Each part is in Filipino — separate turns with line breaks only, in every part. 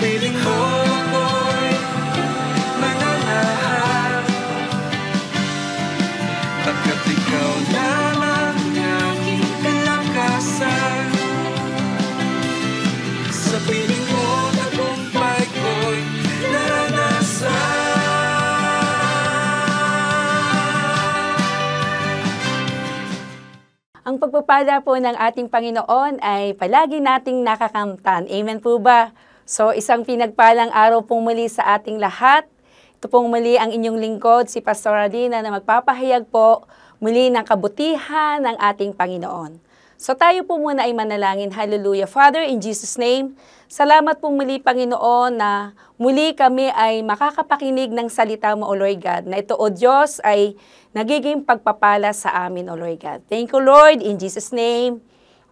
piling mo ako'y mananahan, pagkat ikaw lamang aking kalakasan. Sa piling mo tagumpay ko'y naranasan.
Ang pagpapala po ng ating Panginoon ay palagi nating nakakamtan. Amen po ba? So, isang pinagpalang araw pong muli sa ating lahat. Ito pong muli ang inyong lingkod, si Pastor Alina, na magpapahayag po muli ng kabutihan ng ating Panginoon. So, tayo po muna ay manalangin. Hallelujah. Father, in Jesus' name, salamat po muli, Panginoon, na muli kami ay makakapakinig ng salita mo, O Lord God, na ito, O Diyos, ay nagiging pagpapala sa amin, O Lord God. Thank you, Lord, in Jesus' name.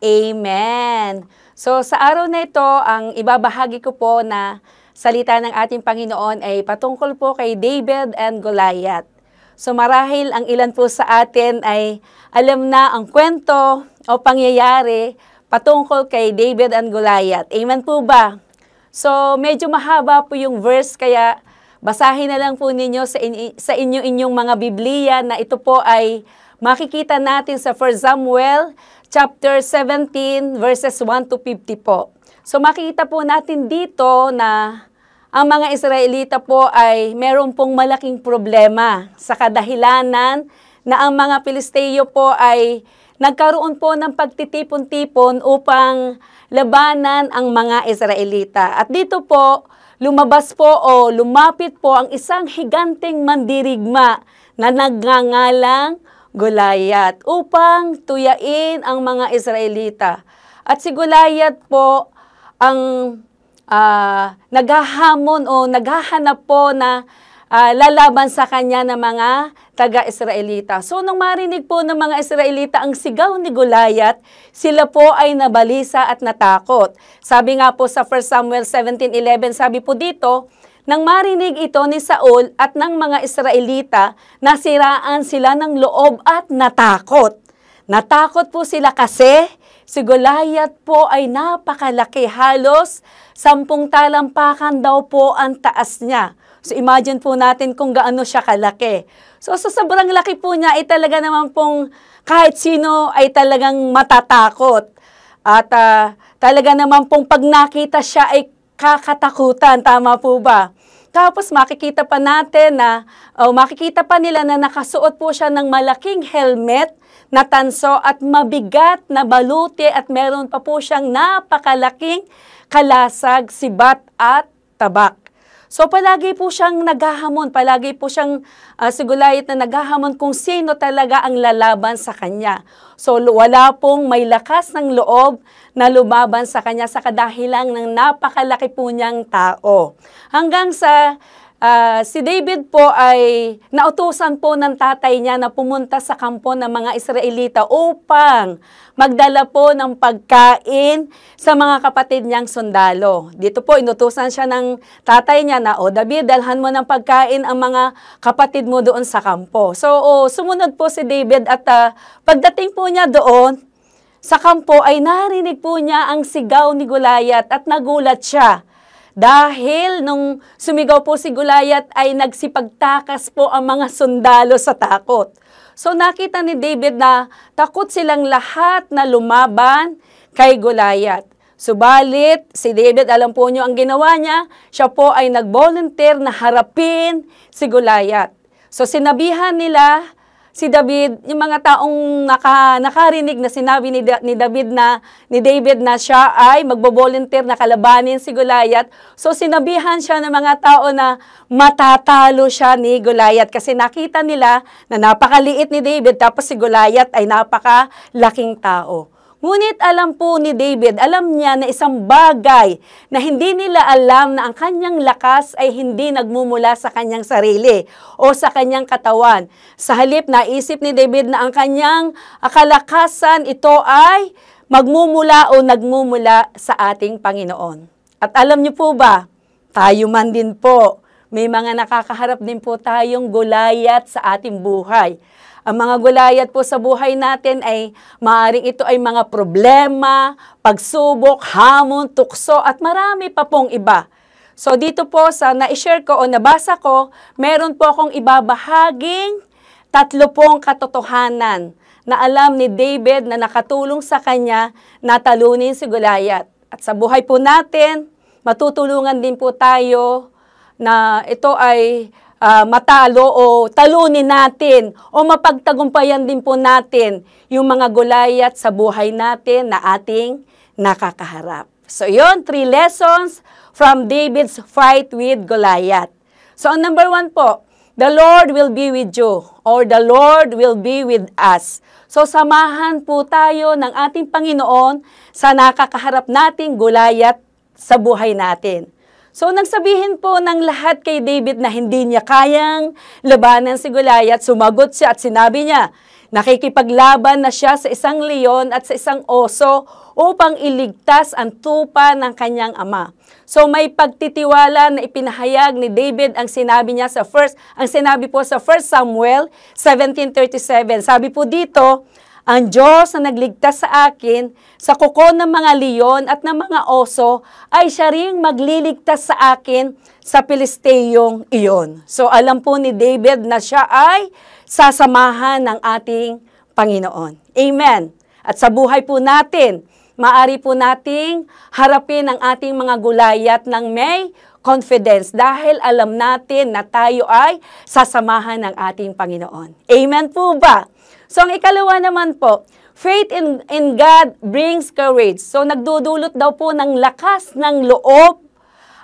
Amen. So, sa araw na ito, ang ibabahagi ko po na salita ng ating Panginoon ay patungkol po kay David and Goliath. So, marahil ang ilan po sa atin ay alam na ang kwento o pangyayari patungkol kay David and Goliath. Amen po ba? So, medyo mahaba po yung verse, kaya basahin na lang po ninyo sa inyong mga Biblia na ito po ay makikita natin sa 1 Samuel chapter 17 verses 1 to 50 po. So, makikita po natin dito na ang mga Israelita po ay meron pong malaking problema sa kadahilanan na ang mga Pilisteo po ay nagkaroon po ng pagtitipon-tipon upang labanan ang mga Israelita. At dito po, lumabas po o lumapit po ang isang higanteng mandirigma na nagngangalang Goliath upang tuyain ang mga Israelita. At si Goliath po ang naghahamon o naghahanap po na lalaban sa kanya ng mga taga-Israelita. So, nung marinig po ng mga Israelita ang sigaw ni Goliath, sila po ay nabalisa at natakot. Sabi nga po sa 1 Samuel 17:11, sabi po dito, nang marinig ito ni Saul at ng mga Israelita, nasiraan sila ng loob at natakot. Natakot po sila kasi si Goliath po ay napakalaki, halos 10 talampakan daw po ang taas niya. So, imagine po natin kung gaano siya kalaki. So, sobrang laki po niya ay talaga naman pong kahit sino ay talagang matatakot. At talaga naman pong pag nakita siya ay kakatakutan. Tama po ba? Tapos makikita pa natin na, makikita pa nila na nakasuot po siya ng malaking helmet na tanso at mabigat na baluti at meron pa po siyang napakalaking kalasag, sibat at tabak. So, palagi po siyang naghahamon, palagi po siyang si Goliath na naghahamon kung sino talaga ang lalaban sa kanya. So, wala pong may lakas ng loob na lumaban sa kanya sa kadahilan ng napakalaki po niyang tao. Hanggang sa si David po ay nautusan po ng tatay niya na pumunta sa kampo ng mga Israelita upang magdala po ng pagkain sa mga kapatid niyang sundalo. Dito po, inutusan siya ng tatay niya na, O David, dalhan mo ng pagkain ang mga kapatid mo doon sa kampo. So, sumunod po si David at pagdating po niya doon sa kampo ay narinig po niya ang sigaw ni Goliath at nagulat siya. Dahil nung sumigaw po si Goliath ay nagsipagtakas po ang mga sundalo sa takot. So nakita ni David na takot silang lahat na lumaban kay Goliath. Subalit, si David, alam po nyo ang ginawa niya, siya po ay nag-volunteer na harapin si Goliath. So sinabihan nila si David, yung mga taong nakarinig na sinabi ni David na siya ay magbo-volunteer na kalabanin si Goliath. So sinabihan siya ng mga tao na matatalo siya ni Goliath kasi nakita nila na napakaliit ni David tapos si Goliath ay napakalaking tao. Ngunit alam po ni David, alam niya na isang bagay na hindi nila alam na ang kanyang lakas ay hindi nagmumula sa kanyang sarili o sa kanyang katawan. Sa halip, naisip ni David na ang kanyang kalakasan ito ay magmumula o nagmumula sa ating Panginoon. At alam niyo po ba, tayo man din po, may mga nakakaharap din po tayong Goliath sa ating buhay. Ang mga Goliath po sa buhay natin ay maaaring ito ay mga problema, pagsubok, hamon, tukso at marami pa pong iba. So dito po sa na-share ko o nabasa ko, meron po akong ibabahaging 3 katotohanan na alam ni David na nakatulong sa kanya na talunin si Goliath. At sa buhay po natin, matutulungan din po tayo na ito ay matalo o talunin natin o mapagtagumpayan din po natin yung mga Goliath sa buhay natin na ating nakakaharap. So yun, 3 lessons from David's fight with Goliath. So ang number 1 po, the Lord will be with you or the Lord will be with us. So samahan po tayo ng ating Panginoon sa nakakaharap nating Goliath sa buhay natin. So nagsabihin po ng lahat kay David na hindi niya kayang labanan si Goliath, sumagot siya at sinabi niya, nakikipaglaban na siya sa isang leon at sa isang oso upang iligtas ang tupa ng kanyang ama. So may pagtitiwala na ipinahayag ni David ang sinabi niya sa sinabi po sa 1 Samuel 17:37. Sabi po dito, ang Diyos na nagligtas sa akin sa kuko ng mga leon at ng mga oso ay siya ring magliligtas sa akin sa Pilisteyong iyon. So alam po ni David na siya ay sasamahan ng ating Panginoon. Amen. At sa buhay po natin, maari po nating harapin ang ating mga Goliath ng may confidence dahil alam natin na tayo ay sasamahan ng ating Panginoon. Amen po ba? So ang ikalawa naman po, faith in God brings courage. So nagdudulot daw po ng lakas ng loob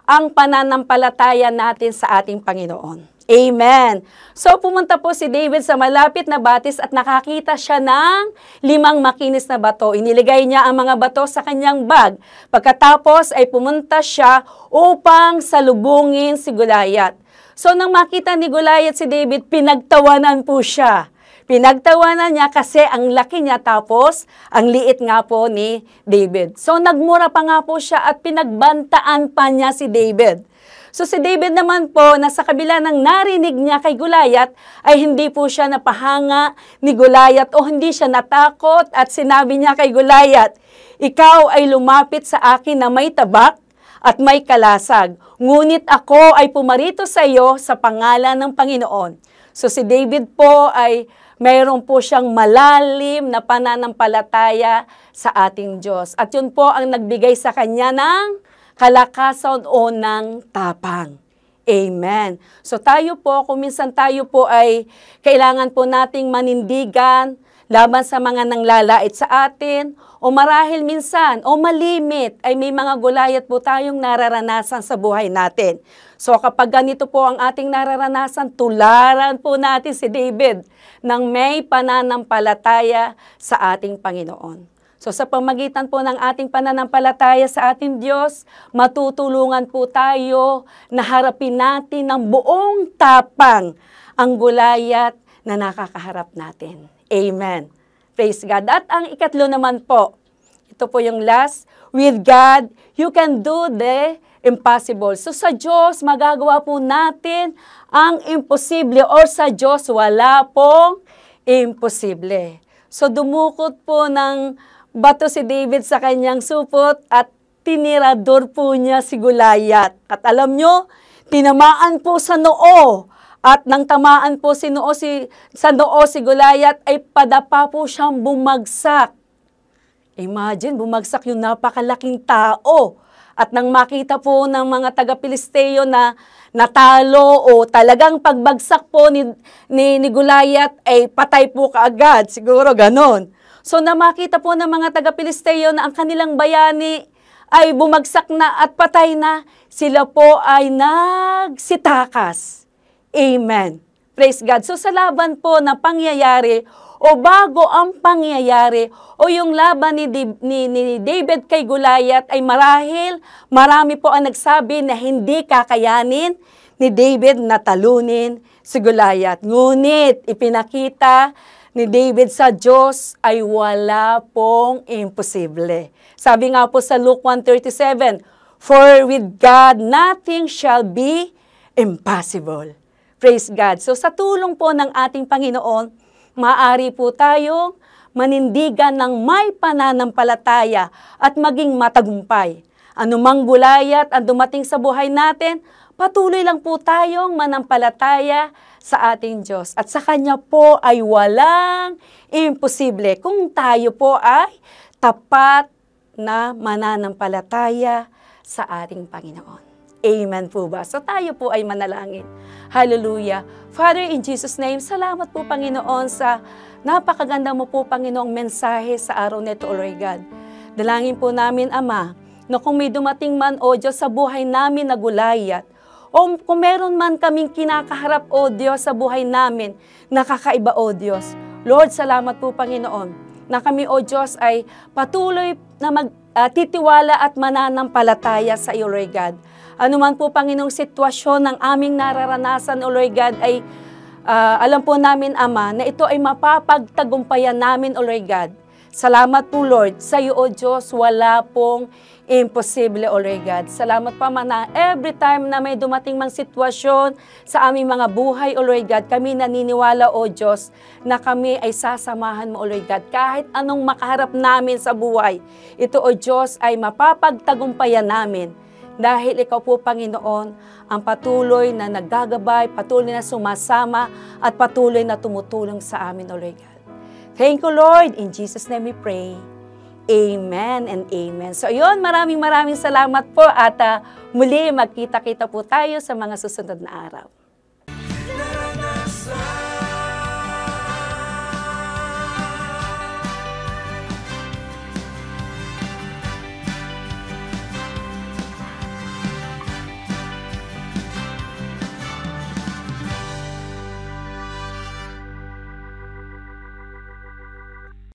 ang pananampalataya natin sa ating Panginoon. Amen. So pumunta po si David sa malapit na batis at nakakita siya ng 5 makinis na bato. Iniligay niya ang mga bato sa kanyang bag. Pagkatapos ay pumunta siya upang salubungin si Goliath. So nang makita ni Goliath si David, pinagtawanan po siya. Pinagtawanan niya kasi ang laki niya tapos ang liit nga po ni David. So nagmura pa nga po siya at pinagbantaan pa niya si David. So si David naman po, nasa kabila ng narinig niya kay Goliath, ay hindi po siya napahanga ni Goliath o hindi siya natakot at sinabi niya kay Goliath, ikaw ay lumapit sa akin na may tabak at may kalasag, ngunit ako ay pumarito sa iyo sa pangalan ng Panginoon. So si David po ay mayroon po siyang malalim na pananampalataya sa ating Diyos. At yun po ang nagbigay sa kanya ng kalakasan o ng tapang. Amen. So tayo po, kung minsan tayo po ay kailangan po nating manindigan laban sa mga nanglalait sa atin, o marahil minsan, o malimit, ay may mga Goliath po tayong nararanasan sa buhay natin. So kapag ganito po ang ating nararanasan, tularan po natin si David ng may pananampalataya sa ating Panginoon. So sa pamagitan po ng ating pananampalataya sa ating Diyos, matutulungan po tayo na harapin natin ng buong tapang ang Goliath na nakakaharap natin. Amen. Praise God. At ang ikatlo naman po, ito po yung last, with God, you can do the impossible. So sa Diyos, magagawa po natin ang imposible or sa Diyos, wala pong imposible. So dumukot po ng bato si David sa kanyang supot at tinirador po niya si Goliath. At alam nyo, tinamaan po sa noo. At nang tamaan po sa noo si Goliath ay padapa po siyang bumagsak. Imagine, bumagsak yung napakalaking tao. At nang makita po ng mga taga-Pilisteo na natalo o talagang pagbagsak po ni Goliath ay patay po kaagad. Siguro ganon. So na makita po ng mga taga-Pilisteo na ang kanilang bayani ay bumagsak na at patay na, sila po ay nagsitakas. Amen. Praise God. So sa laban po na pangyayari o bago ang pangyayari o yung laban ni David kay Goliath ay marami po ang nagsabi na hindi kakayanin ni David na talunin si Goliath. Ngunit ipinakita ni David sa Diyos ay wala pong imposible. Sabi nga po sa Luke 1:37, for with God nothing shall be impossible. Praise God. So sa tulong po ng ating Panginoon, maaari po tayong manindigan ng may pananampalataya at maging matagumpay. Anumang gulayat ang dumating sa buhay natin, patuloy lang po tayong manampalataya sa ating Diyos. At sa Kanya po ay walang imposible kung tayo po ay tapat na mananampalataya sa ating Panginoon. Amen po ba? So tayo po ay manalangin. Hallelujah. Father, in Jesus' name, salamat po Panginoon sa napakaganda mo po Panginoong mensahe sa araw nito, O Lord God. Dalangin po namin, Ama, na kung may dumating man, O Diyos, sa buhay namin na gulayat, o kung meron man kaming kinakaharap, O Diyos, sa buhay namin, nakakaiba, O Diyos. Lord, salamat po, Panginoon, na kami, O Diyos, ay patuloy na magtitiwala at mananampalataya sa iyo, Lord God. Ano man po, Panginoong sitwasyon ng aming nararanasan, O Lord God, ay alam po namin, Ama, na ito ay mapapagtagumpayan namin, O Lord God. Salamat po, Lord. Sa iyo, O Diyos, wala pong imposible, O Lord God. Salamat pa man na every time na may dumating mang sitwasyon sa aming mga buhay, O Lord God, kami naniniwala, O Diyos, na kami ay sasamahan mo, O Lord God. Kahit anong makaharap namin sa buhay, ito, O Diyos, ay mapapagtagumpayan namin. Dahil ikaw po, Panginoon, ang patuloy na naggagabay, patuloy na sumasama, at patuloy na tumutulong sa amin, O Lord God. Thank you, Lord. In Jesus' name we pray. Amen and amen. So, yun, maraming salamat po at muli magkita-kita po tayo sa mga susunod na araw.